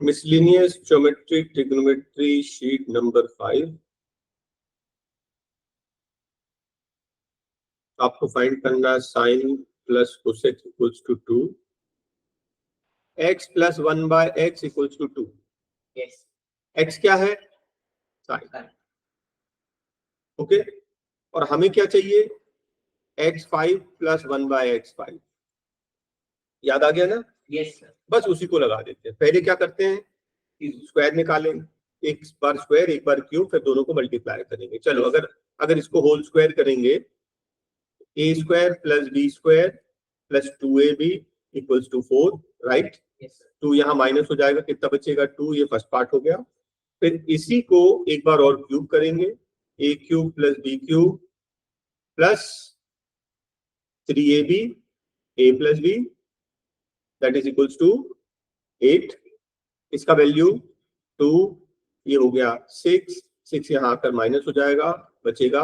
Miscellaneous geometry trigonometry sheet number 5। आपको find करना है sine plus cosec equals to 2, x plus 1/x equals to 2। X क्या है? Sign. Okay, और हमें क्या चाहिए? x5 plus 1/x5। याद आ गया ना? Yes sir. बस उसी को लगा देते हैं। पहले क्या करते हैं, स्क्वायर निकालेंगे, एक बार स्क्वायर एक बार क्यूब, फिर दोनों को मल्टीप्लाई करेंगे। चलो, अगर इसको होल स्क्वायर करेंगे, a square plus b square plus 2ab equals to 4, right? 2 यहाँ माइनस हो जाएगा, कितना बचेगा? 2। ये फर्स्ट पार्ट हो गया। फिर इसी को एक बार और क्यूब करेंगे, a cube plus b cube plus 3ab a plus b that is equals to 8। इसका वैल्यू 2, ये हो गया 6 यहाँ आकर माइनस हो जाएगा, बचेगा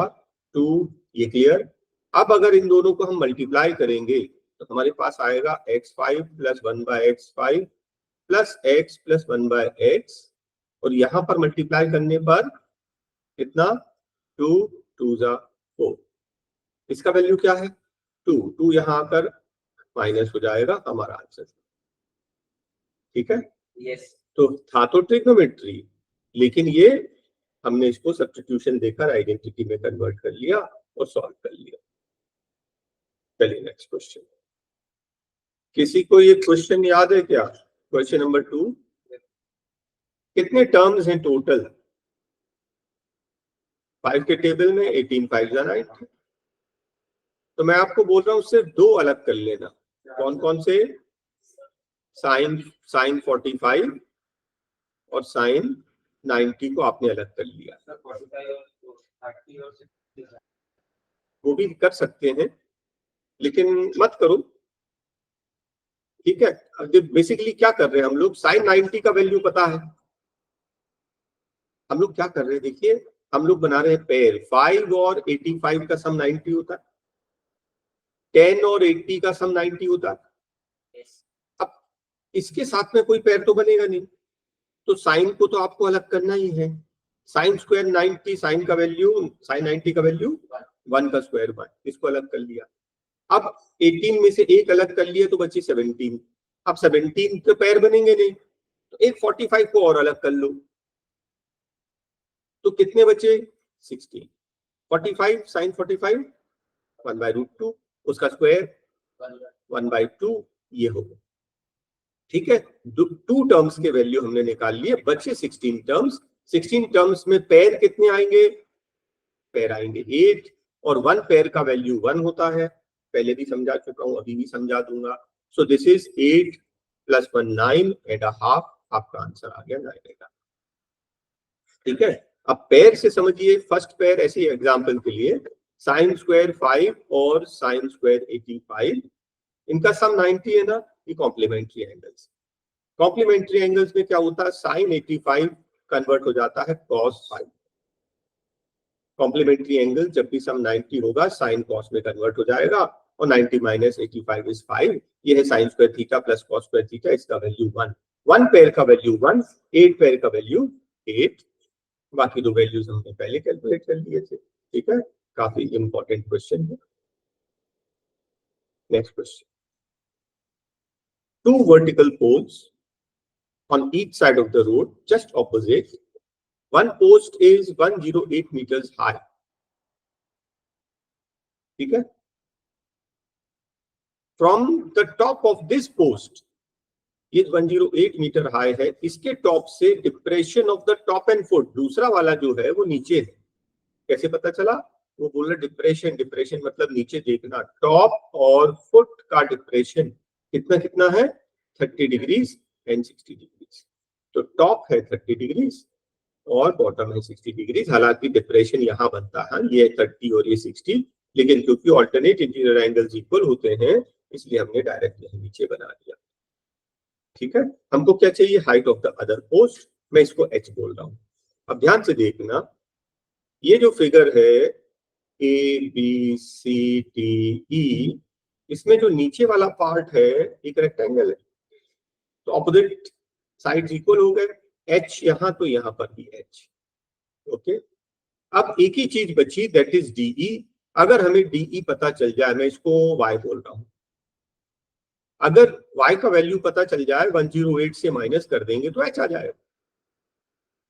2। ये क्लियर? अब अगर इन दोनों को हम मल्टीप्लाई करेंगे तो हमारे पास आएगा x5 plus 1/x5 plus x plus 1/x, और यहां पर मल्टीप्लाई करने पर कितना? 2 2 जा 4। इसका वैल्यू क्या है? 2 यहाँ आकर माइनस हो जाएगा, हमारा आंसर। ठीक है? यस। तो था तो ट्रिग्नोमेट्री, लेकिन ये हमने इसको सब्स्टिट्यूशन देकर आइडेंटिटी में कन्वर्ट कर लिया और सॉल्व कर लिया। चलिए नेक्स्ट क्वेश्चन। किसी को ये क्वेश्चन याद है क्या? Question number 2। कितने टर्म्स हैं टोटल? 5 के टेबल में 18 5 9। तो मैं आपको बोल रहा हूं सिर्फ दो अलग कर लेना। कौन कौन से? साइन 45 और साइन 90 को आपने अलग कर लिया। वो भी कर सकते हैं, लेकिन मत करो। ठीक है? अब बेसिकली क्या कर रहे हैं हम लोग, साइन 90 का वैल्यू पता है। हम लोग क्या कर रहे हैं, देखिए, हम लोग बना रहे हैं पेयर। 5 और 85 का सम 90 होता है, 10 और 80 का सम 90 होता है। अब इसके साथ में कोई पेयर तो बनेगा नहीं, तो साइन को तो आपको अलग करना ही है। साइन स्क्वायर 90, साइन 90 का वैल्यू 1 का स्क्वायर 1, इसको अलग कर लिया। अब 18 में से एक अलग कर लिए तो बची 17। अब 17 तो पेयर बनेंगे नहीं, तो एक 45 को और अलग कर लो, तो कितने बचे? 16। 45 साइन 45 1/√2, उसका स्क्वायर 1/2, ये होगा। ठीक है? 2 टर्म्स के वैल्यू हमने निकाल लिए, बचे 16 टर्म्स। 16 टर्म्स में पेयर कितने आएंगे? पेयर आएंगे 8, और 1 पेयर का वैल्यू 1 होता है। पहले भी समझा चुका हूं, अभी भी समझा दूंगा। So this is 8 plus 1 9.5। आपका आंसर आ गया 9.5। ठीक है? अब पेयर से समझिए। फर्स्ट पेयर, ऐसे एग्जांपल के लिए, साइन स्क्वायर 5 और साइन स्क्वायर 85, इनका सम 90 है ना? ये कॉम्प्लीमेंट्री एंगल्स। कॉम्प्लीमेंट्री एंगल्स में क्या होता है? साइन 85 कन्वर्ट हो जाता है कॉस 5। कॉम्प्लीमेंट्री एंगल जब भी सम 90 होगा, साइन कॉस में कन्वर्ट हो जाएगा, और 90 माइनस 85 इज 5। ये है sine square theta plus cos square theta, इसका वैल्यू 1। 1 पेयर का वैल्यू 1, 8 पेयर का वैल्यू 8। बाकी दो वैल्यूज हमने पहले कैलकुलेट कर लिए थे। ठीक है? काफी इंपॉर्टेंट क्वेश्चन है। Next question. 2 vertical poles on each side of the road, just opposite. One post is 108 meters high. ठीक है? From the top of this post, ये 108 मीटर हाई है, इसके टॉप से depression of the top and foot, दूसरा वाला जो है वो नीचे है। कैसे पता चला? वो बोल रहे डिप्रेशन। डिप्रेशन मतलब नीचे देखना। टॉप और फुट का डिप्रेशन कितना कितना है? 30 डिग्रीज एंड 60 डिग्रीज। तो टॉप है 30 डिग्रीज और बॉटम है 60 डिग्रीज। हालांकि डिप्रेशन यहाँ बनता है, ये 30 और ये 60, लेकिन क्योंकि ऑल्टरनेट इंटीरियर एंगल्स इक्वल होते हैं, इसलिए हमने डायरेक्ट यहीं नीचे बना दिया। ठीक है? हमको क्या चाहिए? Height of the other post. मैं इसको h बोल रहा हूं। अब ध्यान से देखना, ये जो फिगर है A B C D E, इसमें जो नीचे वाला पार्ट है एक रेक्टेंगल है, तो ऑपोजिट साइड्स इक्वल हो गए, h यहां तो यहां पर भी h। ओके, अब एक ही चीज बची, दैट इज DE। अगर हमें DE पता चल जाए, मैं इसको y बोल रहा हूं, अगर y का वैल्यू पता चल जाए 108 से माइनस कर देंगे तो h आ जाएगा।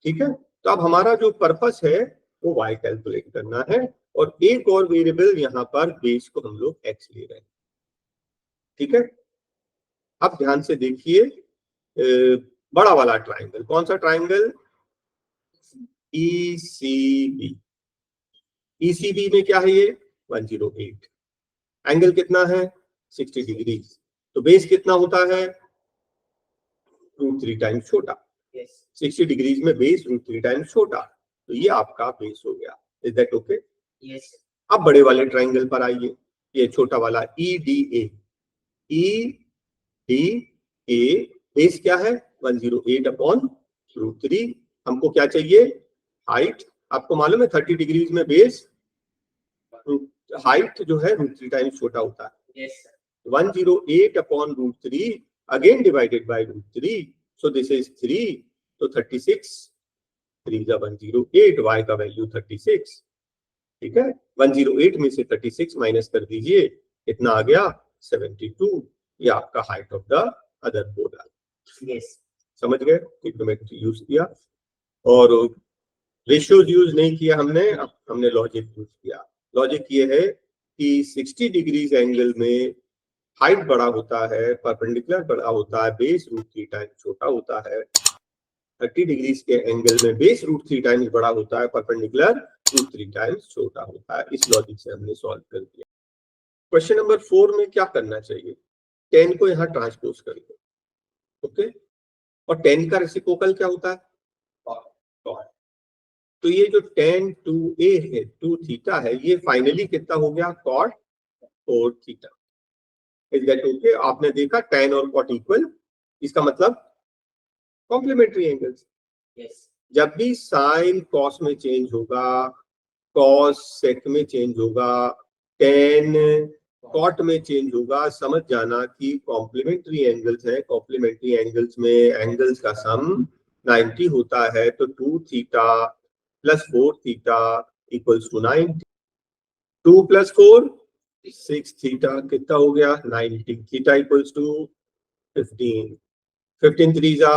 ठीक है, तो अब हमारा जो पर्पस है वो y कैलकुलेट करना है, और एक और वेरिएबल यहाँ पर बेस को हम लोग x ले रहे हैं। ठीक है, अब ध्यान से देखिए, बड़ा वाला ट्राइंगल, कौन सा ट्राइंगल? ECB। ECB में क्या है ये? 108। एंगल कितना है? 60 डिग्री। तो बेस कितना होता है? √3 टाइम्स छोटा। 60 डिग्रीज में बेस √3 टाइम्स छोटा, तो ये आपका बेस हो गया। Is that okay? यस। अब बड़े वाले ट्राइंगल पर आइए, ये छोटा वाला EDA। EDA बेस क्या है? 108 अपॉन √3। हमको क्या चाहिए? हाइट। आपको मालूम है 30 डिग्रीज में बेस हाइट जो है √3 टाइम्स छोटा होता है। Yes. 108 upon √3 again divided by √3, so this is 3, तो 36, 3 जा 108, y का वैल्यू 36। ठीक है, 108 में से 36 माइनस कर दीजिए, कितना आ गया? 72। ये आपका height of the other board आ गया। यस। समझ गए? ट्रिग्नोमेट्री यूज किया और रेशियोज यूज नहीं किया हमने, अब हमने लॉजिक यूज किया। लॉजिक ये है कि 60 डिग्रीज एंगल में हाइट बड़ा होता है, परपेंडिकुलर बड़ा होता है, बेस √3 टाइम्स छोटा होता है। 30 डिग्रीज के एंगल में बेस √3 टाइम्स बड़ा होता है, परपेंडिकुलर √3 टाइम्स छोटा होता है। इस लॉजिक से हमने सॉल्व कर दिया। क्वेश्चन नंबर 4 में क्या करना चाहिए? 10 को यहाँ ट्रांसपोज कर दो। ओके, और 10 का रेसिप्रोकल क्या होता है? cot। तो ये जो tan 2a है, 2 थीटा है, ये फाइनली कितना हो गया? cot 4 theta. Is that okay? आपने देखा tan और cot इक्वल, इसका मतलब कॉम्प्लीमेंट्री एंगल्स। यस। जब भी साइन कॉस में चेंज होगा, कॉस सेक में चेंज होगा, tan कॉट में चेंज होगा, समझ जाना कि कॉम्प्लीमेंट्री एंगल्स है। कॉम्प्लीमेंट्री एंगल्स में एंगल्स का सम 90 होता है, तो 2 theta plus 4 theta equals to 90। 2 plus 4 6 theta, कितना हो गया? 90। Theta equals to 15। 15 3 जा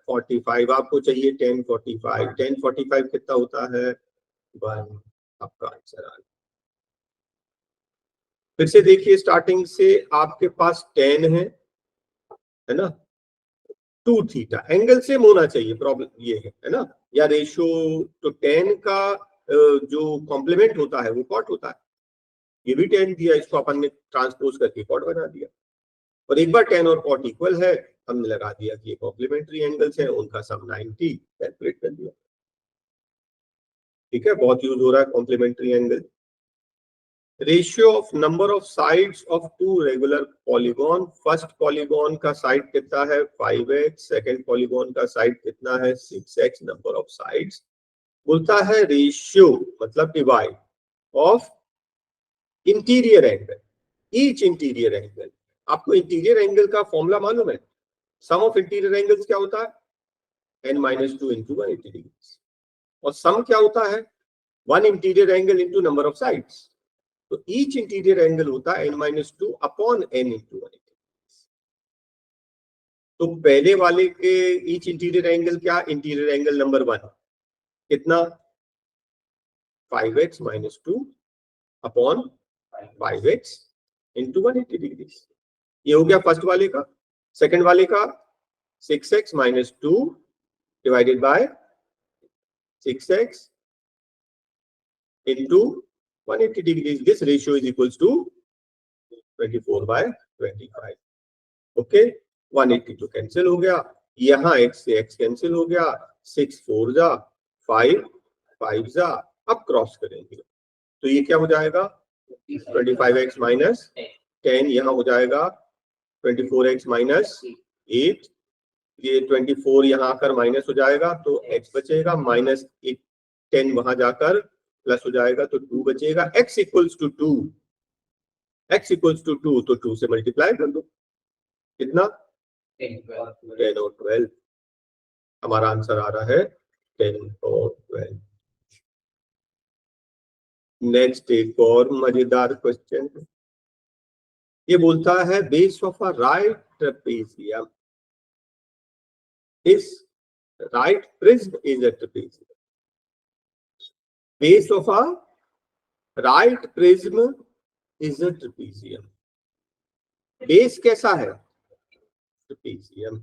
45। आपको चाहिए 10 45। 10 45 कितना होता है? 1। आपका आंसर आ गया। फिर से देखिए, स्टार्टिंग से आपके पास 10 है ना, 2 थीटा एंगल सेम होना चाहिए, प्रॉब्लम ये है ना, या रेशियो। तो 10 का जो कॉम्प्लीमेंट होता है वो कॉट होता है। ये भी 10 दिया, इसको अपन ने ट्रांसपोज करके कॉट बना दिया, और एक बार 10 और कॉट इक्वल है, हमने लगा दिया कि ये कॉम्प्लीमेंट्री एंगल्स हैं, उनका सम 90 कैलकुलेट कर दिया। ठीक है, बहुत यूज हो रहा है complementary angle. Ratio of number of sides of two regular polygon. First polygon का साइड कितना है? 5x। सेकंड पॉलीगॉन का साइड कितना है? 6x। नंबर ऑफ साइड्स बोलता है रेशियो मतलब divide of interior angle, each interior angle. आपको इंटीरियर एंगल का फॉर्मूला मालूम है? सम ऑफ इंटीरियर एंगल्स क्या होता है? n-2 into 180 degree. और सम क्या होता है? 1 interior angle into number of sides. तो ईच इंटीरियर एंगल होता है n-2 अपॉन n इंटू 180। तो पहले वाले के ईच इंटीरियर एंगल क्या? इंटीरियर एंगल नंबर 1 कितना? 5x - 2 upon 5x into 180 degree. ये हो गया फर्स्ट वाले का। सेकंड वाले का 6x - 2 divided by 6x into 180 degrees. This ratio is equals to 24/25. Okay, 180 तो कैंसिल हो गया, यहाँ x से x कैंसिल हो गया, 6 4 जा 5 5 जा। अब क्रॉस करेंगे तो ये क्या हो जाएगा? 25x माइनस 10, यहाँ हो जाएगा 24x माइनस 8। ये 24 यहाँ आकर माइनस हो जाएगा, तो x बचेगा, माइनस 10 वहां जाकर प्लस हो जाएगा, तो 2 बचेगा। x equals to 2, x equals to 2, तो 2 से मल्टीप्लाई कर दो, कितना? 10 और 12। हमारा आंसर आ रहा है 10 और 12। नेक्स्ट एक और मजेदार क्वेश्चन, ये बोलता है base of a right trapezium is right prism is a trapezium. Base of a right prism is a trapezium. Base कैसा है? ट्रेपेजियम।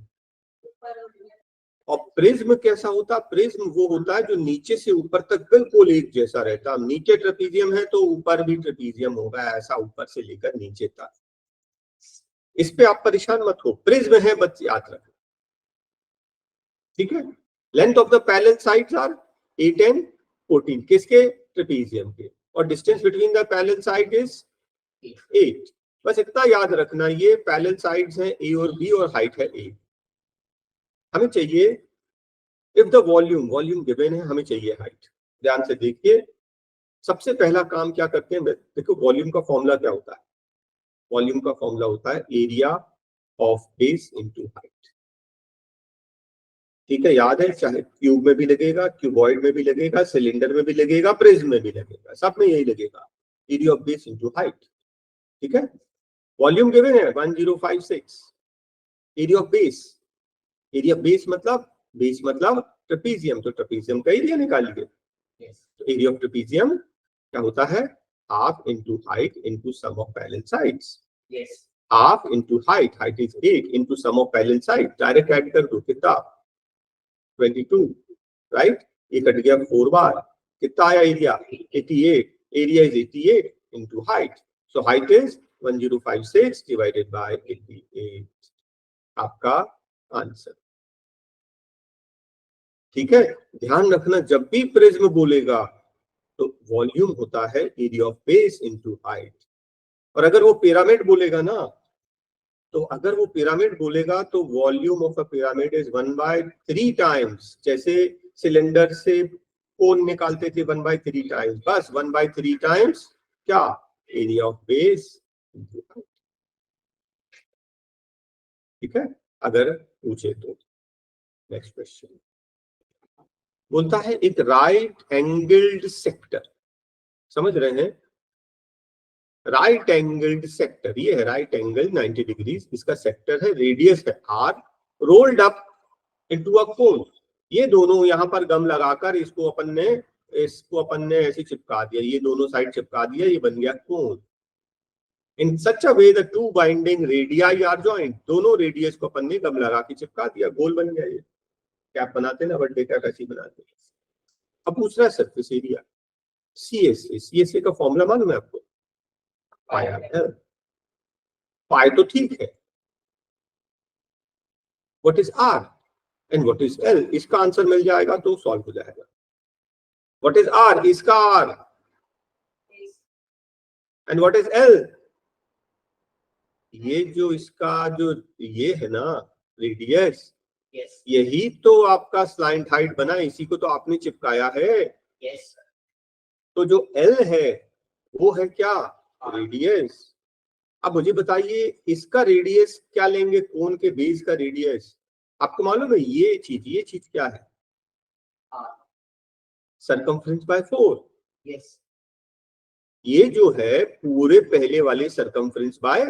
और प्रिज्म कैसा होता है? प्रिज्म वो होता है जो नीचे से ऊपर तक बिल्कुल एक जैसा रहता है। नीचे ट्रेपेजियम है तो ऊपर भी ट्रेपेजियम होगा, ऐसा ऊपर से लेकर नीचे तक। इस पे आप परेशान मत हो, प्रिज्म है बस याद रखो, ठीक है। Length of the parallel sides are 8 and 14, किसके? ट्रेपेजियम के। और distance between the parallel side is 8। बस इतना याद रखना, ये पैरेलल साइड्स हैं ए और बी और हाइट है ए। हमें चाहिए इफ द वॉल्यूम गिवन है, हमें चाहिए हाइट। ध्यान से देखिए, सबसे पहला काम क्या करते हैं, देखो वॉल्यूम का फॉर्मूला क्या होता है? वॉल्यूम का फॉर्मूला होता है area of base into height. ठीक है, याद है, चाहे क्यूब में भी लगेगा, क्यूबॉइड में भी लगेगा, सिलेंडर में भी लगेगा, प्रिज्म में भी लगेगा, सब में यही लगेगा, area of base into height. ठीक है, वॉल्यूम गिवन है 1056। Area of base, area base मतलब ट्रेपेजियम, तो ट्रेपेजियम का एरिया निकालिए। तो एरिया ऑफ ट्रेपेजियम क्या होता है? Half into height into sum of parallel sides. Half into height, height is 8 into sum of parallel side, direct add कर दो, कितना? 22, राइट। ये कट गया 4 बार, कितना आया area? 88। Area is 88 into height, so height is 1056 divided by 88, आपका answer. ठीक है, ध्यान रखना, जब भी प्रिज्म बोलेगा तो वॉल्यूम होता है area of base into height. और अगर वो पिरामिड बोलेगा ना, तो अगर वो पिरामिड बोलेगा तो volume of a pyramid is 1/3 times. जैसे सिलेंडर से कोन निकालते थे 1/3 टाइम्स, बस 1/3 टाइम्स क्या? Area of base into height. ठीक है, अगर पूछे तो। नेक्स्ट क्वेश्चन बोलता है एक राइट एंगल्ड सेक्टर, समझ रहे हैं? राइट एंगल्ड सेक्टर, ये है राइट एंगल 90 डिग्री, इसका सेक्टर है, रेडियस है r, rolled up into a cone. ये दोनों यहां पर गम लगाकर इसको अपन ने ऐसे चिपका दिया, ये दोनों साइड चिपका दिया, ये बन गया cone. In such a way the two binding radii are joint, दोनों रेडियस को अपन ने गम लगा के चिपका दिया, गोल बन गया। ये कैप बनाते ना, बर्थडे कैप ऐसी बनाते। अब पूछ रहा है सरफेस एरिया, सीएसए का फॉर्मूला मालूम है आपको? पाई आर एल। पाई तो ठीक है, what is R and what is L, इसका आंसर मिल जाएगा तो सॉल्व हो जाएगा। व्हाट इज आर, इसका R, and what is L, ये जो इसका जो ये है ना रेडियस, यही तो आपका स्लाइंट हाइट बना, इसी को तो आपने चिपकाया है। तो जो एल है वो है क्या? रेडियस। अब मुझे बताइए इसका रेडियस क्या लेंगे, कोन के बेस का रेडियस? आपको मालूम है ये चीज क्या है? Circumference by 4। ये जो है पूरे पहले वाले सरकमफ्रेंस बाय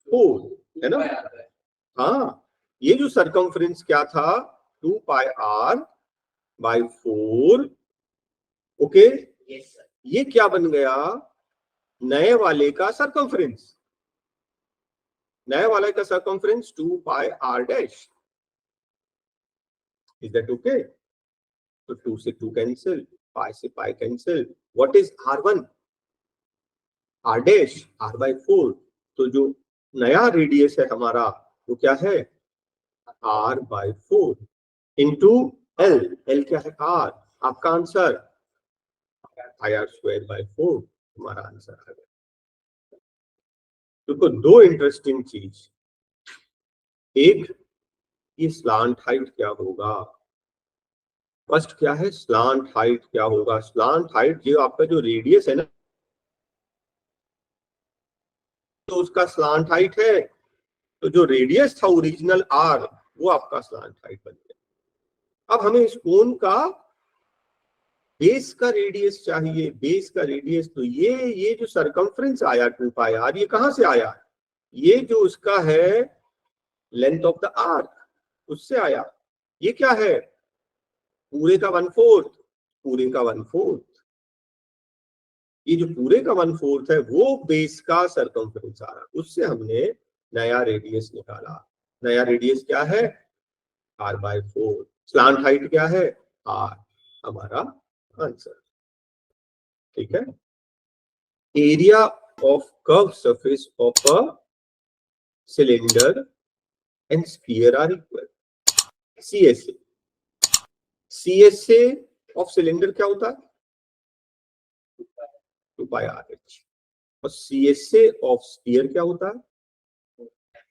4 है ना? हाँ, ये जो सरकमफ्रेंस क्या था? 2 पाई r बाय 4। ओके, ये क्या बन गया? नए वाले का सरकमफ्रेंस, नए वाले का circumference 2 pi r dash. Is that okay? तो 2 से 2 कैंसिल, पाई से pi cancel. What is r1? r dash, r bye 4। तो जो नया रेडियस है हमारा वो क्या है? r bye 4 into L. L क्या है? r। आपका आंसर IR स्क्वायर बाय 4, हमारा आंसर आ गया। देखो दो इंटरेस्टिंग चीज, एक ये स्लांट हाइट क्या होगा। फर्स्ट क्या है? स्लांट हाइट क्या होगा? स्लांट हाइट जो आपका जो रेडियस है ना, तो उसका स्लांट हाइट है, तो जो रेडियस था ओरिजिनल r, वो आपका स्लांट हाइट बन गया। अब हमें इस कोन का बेस का रेडियस चाहिए, बेस का रेडियस। तो ये जो सरकमफ्रेंस आया 2 पाई आर, ये कहां से आया? ये जो उसका है लेंथ ऑफ द आर्क, उससे आया। ये क्या है? पूरे का 1/4, पूरे का 1/4। ये जो पूरे का 1/4 है वो बेस का सरकमफ्रेंस आ रहा, उससे हमने नया रेडियस निकाला। नया रेडियस क्या है? r/4। स्लांट हाइट क्या है? r। हमारा आंसर। ठीक है। Area of curve surface of a cylinder and sphere are equal. CSA, CSA of cylinder क्या होता है? 2 पाई RH। और CSA ऑफ स्फीयर क्या होता है?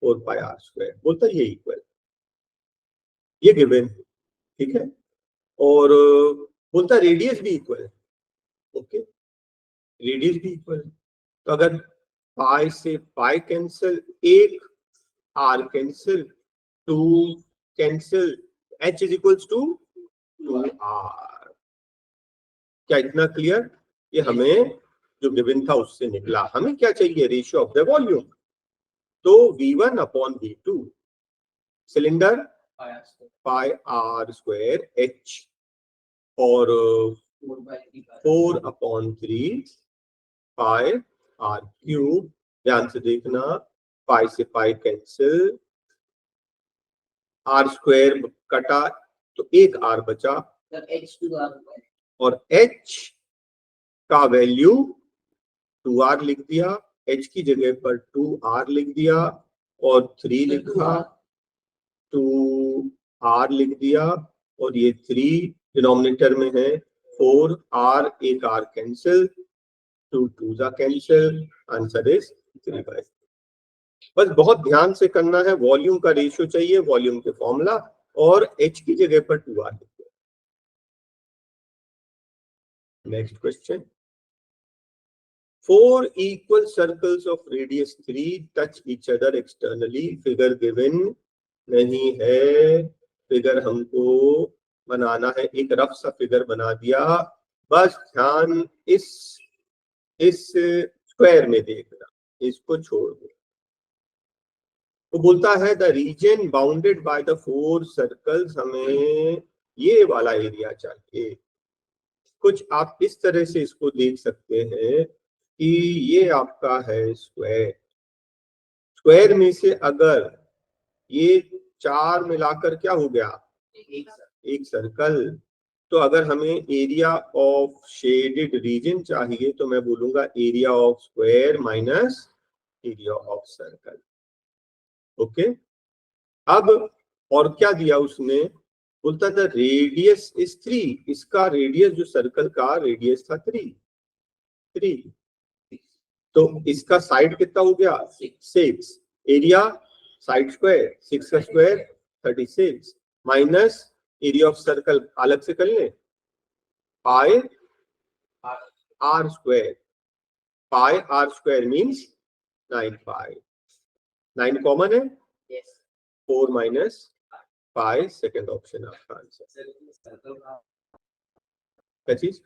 4 पाई r²। बोलता है ये इक्वल, ये गिवन। ठीक है। और बोलता रेडियस भी इक्वल है। ओके, रेडियस भी इक्वल है। तो अगर पाई से पाई कैंसिल, एक R cancel, 2 cancel, h is equals to 2r। क्या इतना क्लियर? ये हमें जो गिवन था उससे निकला। हमें क्या चाहिए? Ratio of the volume. तो V1/V2, सिलेंडर पाई r² h, और 4/3 पाई r³। ध्यान से देखना, पाई से पाई कैंसिल, r² कटा तो एक r बचा, और h का वैल्यू 2r लिख दिया, h की जगह पर 2r लिख दिया, और 3 लिखा, 2r लिख दिया, और ये 3 डिनोमिनेटर में है, 4r, एक r कैंसिल, 2 2 जा कैंसिल, आंसर इज 3/4। बस बहुत ध्यान से करना है, वॉल्यूम का रेशियो चाहिए, वॉल्यूम के फॉर्मूला, और h की जगह पर 2r लिख दिया। Next question. 4 equal circles of radius 3 touch each other externally। Figure given नहीं है, फिगर हमको बनाना है। एक रफ सा फिगर बना दिया, बस ध्यान इस स्क्वायर में देखना, इसको छोड़ दो। वो बोलता है the reason bounded by the 4 circles. हमें ये वाला एरिया चाहिए। कुछ आप इस तरह से इसको देख सकते हैं कि ये आपका है स्क्वायर। स्क्वायर में से अगर ये 4 मिलाकर क्या हो गया? एक सर्कल। तो अगर हमें एरिया ऑफ शेडेड रीजन चाहिए तो मैं बोलूंगा area of square minus area of circle. Okay. अब और क्या दिया उसने? बोलता था रेडियस इज 3। इसका रेडियस जो सर्कल का रेडियस था 3। तो इसका साइड कितना हो गया? 6। एरिया साइड स्क्वायर, 6 का square 36, minus area of circle अलग से कर ले, पाई r²। पाई r² मीन्स 9 पाई। 9 कॉमन है, 4 माइनस पाई, सेकेंड ऑप्शन आपका आंसर। क्या चीज?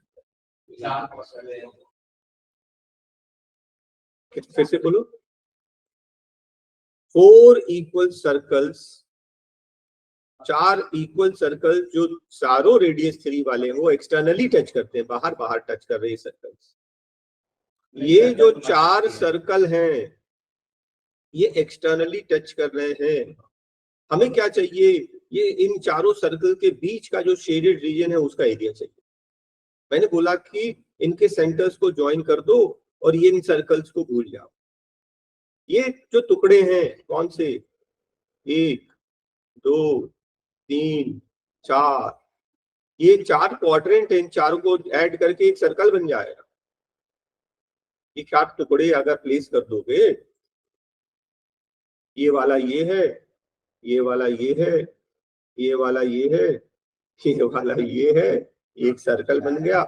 फिर से बोलो। 4 इक्वल सर्कल्स, 4 इक्वल सर्कल जो चारों रेडियस 3 वाले वो एक्सटर्नली टच करते हैं, बाहर बाहर टच कर रहे हैं सर्कल्स। ये जो 4 सर्कल हैं ये एक्सटर्नली टच कर रहे हैं। हमें क्या चाहिए? ये इन चारों सर्कल के बीच का जो शेडेड रीजन है उसका एरिया चाहिए। मैंने बोला कि इनके सेंटर्स को ज्वाइन कर दो और ये इन सर्कल्स को भूल जाओ। ये जो टुकड़े हैं कौन से? 1 2 3 4, ये 4 क्वाड्रेंट है, इन चारों को ऐड करके एक सर्कल बन जाएगा। ये 4 टुकड़े अगर प्लेस कर दोगे, ये वाला ये है, ये वाला ये है, ये वाला ये है, ये वाला ये है, एक सर्कल बन गया।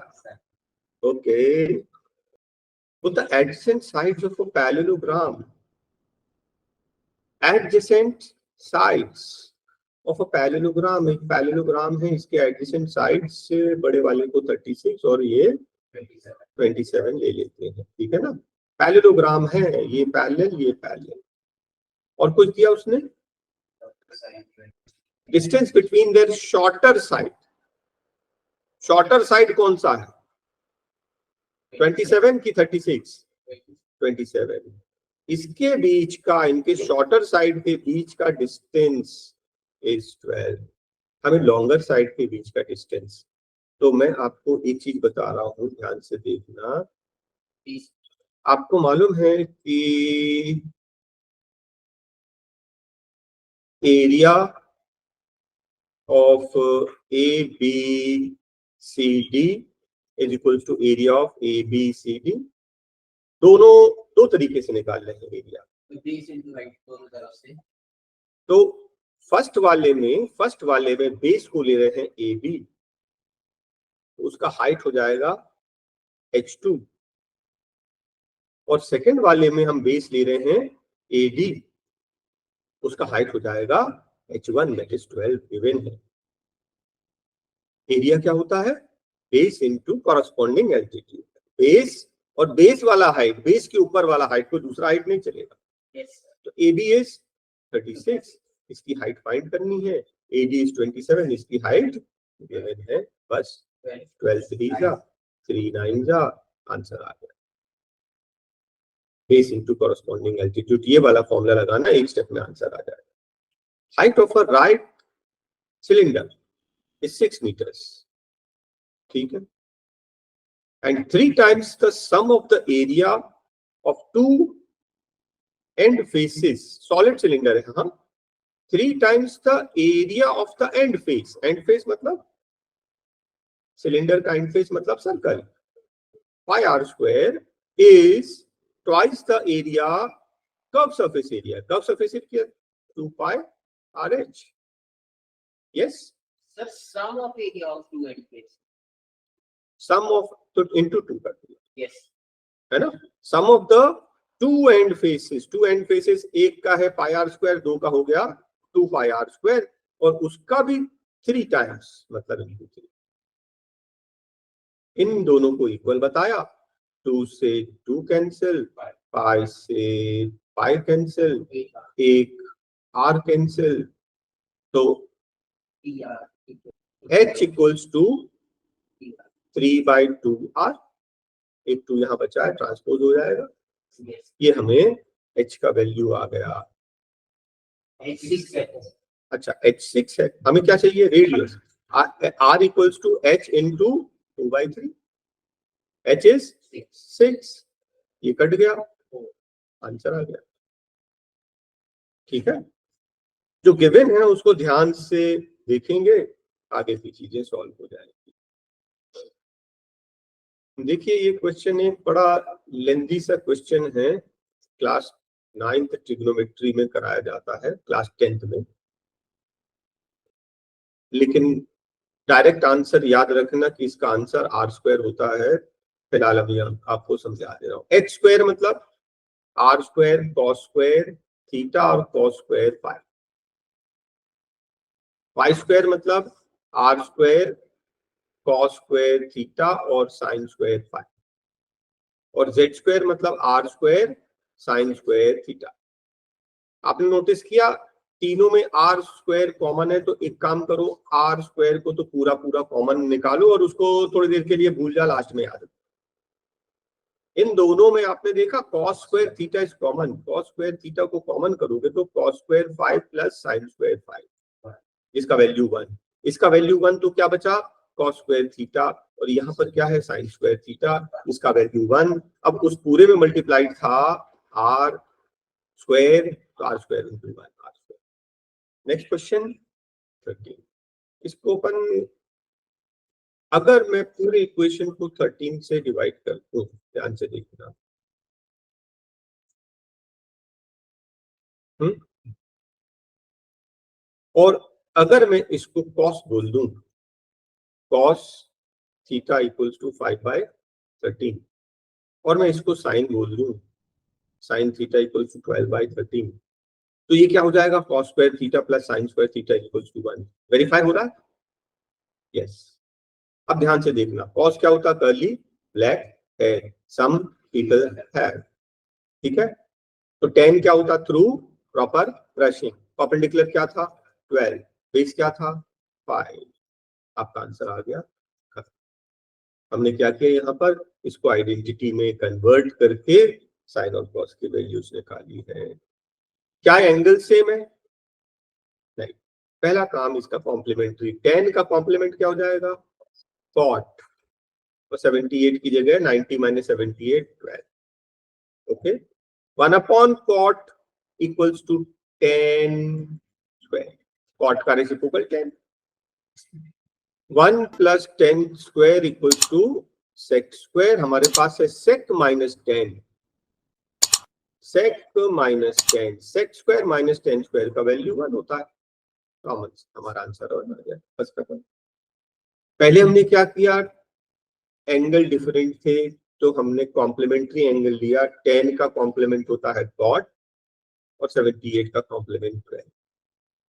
ओके। तो the adjacent sides of a parallelogram, adjacent sides of a parallelogram, एक पैरेललोग्राम है, इसके एडजेसेंट साइड से बड़े वाले को 36 और ये 27 ले लेते हैं, ठीक है ना। पैरेललोग्राम है, ये पैरेलल ये पैरेलल, और कुछ दिया उसने, distance between their shorter side, shorter side कौन सा है, 27 की 36, 27, इसके बीच का, इनके शॉर्टर साइड के बीच का डिस्टेंस इज 12, हमें लॉन्गर साइड के बीच का डिस्टेंस। तो मैं आपको एक चीज बता रहा हूं, ध्यान से देखना, आपको मालूम है कि area of A B C D is equals to area of A B C D, दोनों दो तरीके से निकाल रहे हैं एरिया। तो फर्स्ट वाले में बेस को ले रहे हैं ए बी, तो उसका हाइट हो जाएगा h2, और सेकंड वाले में हम बेस ले रहे हैं ए डी, उसका हाइट हो जाएगा h1, दैट इज 12 गिवन है। एरिया क्या होता है, base into corresponding altitude, base और बेस वाला हाइट, बेस के ऊपर वाला हाइट, कोई दूसरा हाइट नहीं चलेगा। तो ए बी इज 36, इसकी हाइट फाइंड करनी है, ए डी इज 27, इसकी हाइट गिवन है, बस 12 3 जा 3 9 जा, आंसर आ गया। बेस इनटू कॉरस्पॉन्डिंग एल्टीट्यूड, ये वाला फॉर्मूला लगाना, एक स्टेप में आंसर आ जाएगा। Height of a right cylinder is 6 meters, ठीक है, and 3 times the sum of the area of 2 end faces, solid cylinder है, हाँ, 3 times the area of the end face मतलब सिलेंडर का end face मतलब circle, pi r square is twice the area, curved surface area, curved surface area 2 pi r h, yes, Sir, sum of area of two end faces. Sum of, तो into 2 कर दिया, Yes. है ना, sum of the two end faces, एक का है पाई are square, दो का हो गया 2 पाई आर स्क्वायर, और उसका भी 3 टाइम्स मतलब into 3, इन दोनों को इक्वल बताया, 2 से 2 कैंसिल, पाई से पाई कैंसिल, एक आर कैंसिल, तो h इक्वल्स टू 3/2r, एक 2 यहाँ बचा है, ट्रांसपोज हो जाएगा, ये हमें h का वैल्यू आ गया, H6 है। अच्छा h6 है, हमें क्या चाहिए, radius, r equals to h into 2/3, h is 6, ये कट गया, आंसर आ गया, ठीक है। जो गिवन है उसको ध्यान से देखेंगे, आगे की चीजें सॉल्व हो जाएंगी। देखिए ये क्वेश्चन एक बड़ा लेंथी सा क्वेश्चन है, क्लास 9th ट्रिग्नोमेट्री में कराया जाता है, क्लास 10th में, लेकिन डायरेक्ट आंसर याद रखना कि इसका आंसर आर स्क्वायर होता है, फिलहाल अभी आपको समझा दे रहा हूँ। एच स्क्वायर मतलब r square cos square theta और cos square phi, phi square मतलब r square cos square theta और साइन स्क्वायर फाई, और जेड स्क्वायर मतलब r square sine square theta. आपने नोटिस किया तीनों में आर स्क्वायर कॉमन है, तो एक काम करो, आर स्क्वायर को तो पूरा पूरा कॉमन निकालो और उसको थोड़ी देर के लिए भूल जा, लास्ट में याद। इन दोनों में आपने देखा cos square theta is common, cos square theta को कॉमन करोगे तो cos square 5 plus sine square 5, इसका वैल्यू 1, इसका वैल्यू 1, तो क्या बचा कॉस स्क्वायर थीटा, और यहाँ पर क्या है साइन स्क्वायर थीटा, इसका वैल्यू 1। अब उस पूरे में मल्टीप्लाइड था आर स्क्वायर, तो R square into 1 R square. Next question 13, इसको अपन, अगर मैं पूरे इक्वेशन को 13 से डिवाइड कर दूं, ध्यान से देखना, और अगर मैं इसको कॉस बोल दूं, कॉस थीटा इक्वल्स टू 5/13, और मैं इसको साइन बोल दूं, साइन थीटा इक्वल्स टू 12/13, तो ये क्या हो जाएगा, cos square theta plus sine square theta equals to 1। Verify हो रहा है? यस। अब ध्यान से देखना, cos क्या होता है, कर्ली ब्लैक है, सम पीपल हैव, ठीक है। तो tan क्या होता, थ्रू प्रॉपर ब्रशिंग। परपेंडिकुलर क्या था 12, बेस क्या था 5। आपका आंसर आ गया। हमने क्या किया यहाँ पर, इसको आइडेंटिटी में कन्वर्ट करके साइन और कॉस की वैल्यूज निकाली है। क्या एंगल सेम है? नहीं। पहला काम इसका कॉम्प्लीमेंट्री, tan का कॉम्प्लीमेंट क्या हो जाएगा, cot। तो 78 की जगह 90 minus 78 12। Okay, 1/cot equals to tan square. cot का reciprocal tan। 1 plus tan square equals to sec square. हमारे पास है sec minus tan, sec minus tan, sec square minus tan square का वैल्यू 1 होता है। कॉमन, हमारा आंसर हो गया। बस खत्म। पहले हमने क्या किया, एंगल डिफरेंट थे तो हमने कॉम्प्लीमेंट्री एंगल लिया। tan का कॉम्प्लीमेंट होता है cot और 78 का कॉम्प्लीमेंट 12।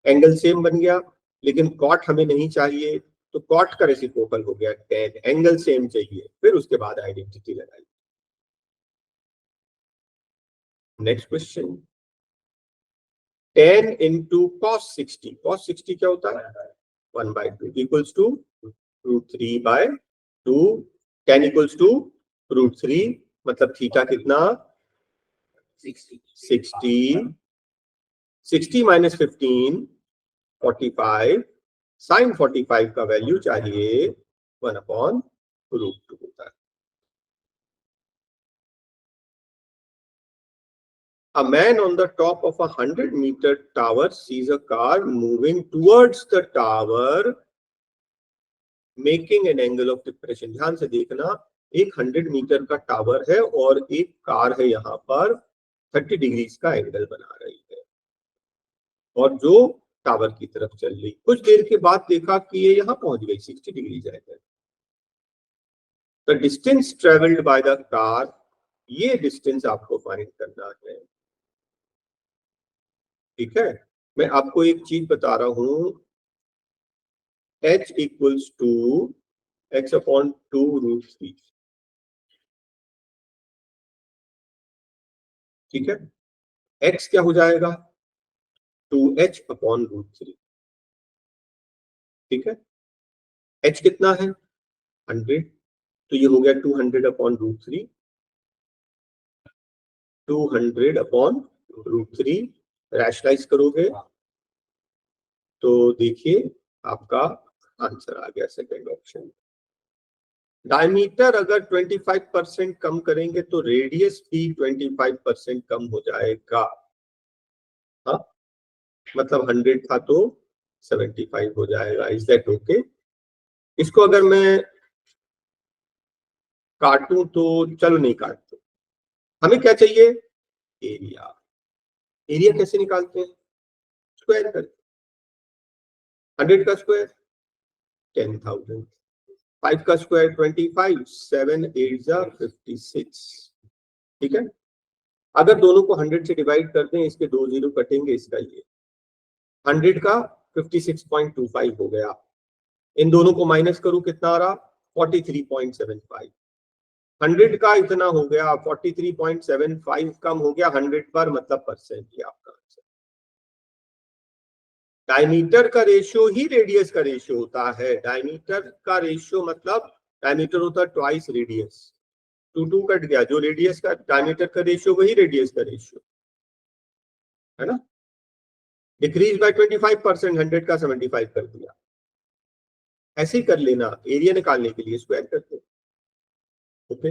एंगल सेम बन गया, लेकिन cot हमें नहीं चाहिए, तो cot का रेसिप्रोकल हो गया tan। एंगल सेम चाहिए, फिर उसके बाद आइडेंटिटी लगाई। Next question, tan into cos 60। cos 60 क्या होता है 1/2 equals to √3/2। tan equals to √3, मतलब थीटा कितना 60। 60 माइनस 15 45। साइन 45 का वैल्यू चाहिए 1/√2 होता है। A man on the top of a 100-meter tower sees a car moving towards the tower making an angle of depression। ध्यान से देखना, एक 100 मीटर का टावर है और एक कार है यहाँ पर 30 डिग्रीज का एंगल बना रही है, और जो टावर की तरफ चल रही। कुछ देर के बाद देखा कि ये यहाँ पहुंच गई 60 degrees angle. The distance travelled by the car, ये डिस्टेंस आपको फाइंड करना है, ठीक है। मैं आपको एक चीज बता रहा हूं, h इक्वल्स टू x/2√3, ठीक है। x क्या हो जाएगा 2h/√3, ठीक है। h कितना है 100, तो ये हो गया 200/√3। 200/√3 रैशनलाइज करोगे तो देखिए आपका आंसर आ गया सेकंड ऑप्शन। डायमीटर अगर 25% कम करेंगे तो रेडियस भी 25% कम हो जाएगा। हाँ, मतलब 100 था तो 75 हो जाएगा। Is that okay? इसको अगर मैं काटूं तो, चलो नहीं काटते, हमें क्या चाहिए एरिया। एरिया कैसे निकालते हैं, स्क्वायर करते। 100 का स्क्वायर 10,000, 5 का स्क्वायर 25, 7 8 जा 56, ठीक है। अगर दोनों को 100 से डिवाइड कर दें, इसके 2 जीरो कटेंगे, इसका ये 100 का 56.25 हो गया। इन दोनों को माइनस करो, कितना आ रहा 43.75। 100 का इतना हो गया, 43.75 कम हो गया 100 पर, मतलब परसेंट। ये आपका आंसर। डायमीटर का रेशियो ही रेडियस का रेशियो होता है। डायमीटर का रेशियो मतलब डायमीटर होता है ट्वाइस रेडियस। 2 कट गया, जो रेडियस का डायमीटर का रेशियो वही रेडियस का रेशियो है ना। डिक्रीज बाय 25%, 100 का 75 कर दिया। ऐसे ही कर लेना, एरिया निकालने के लिए स्क्वायर करते। ओके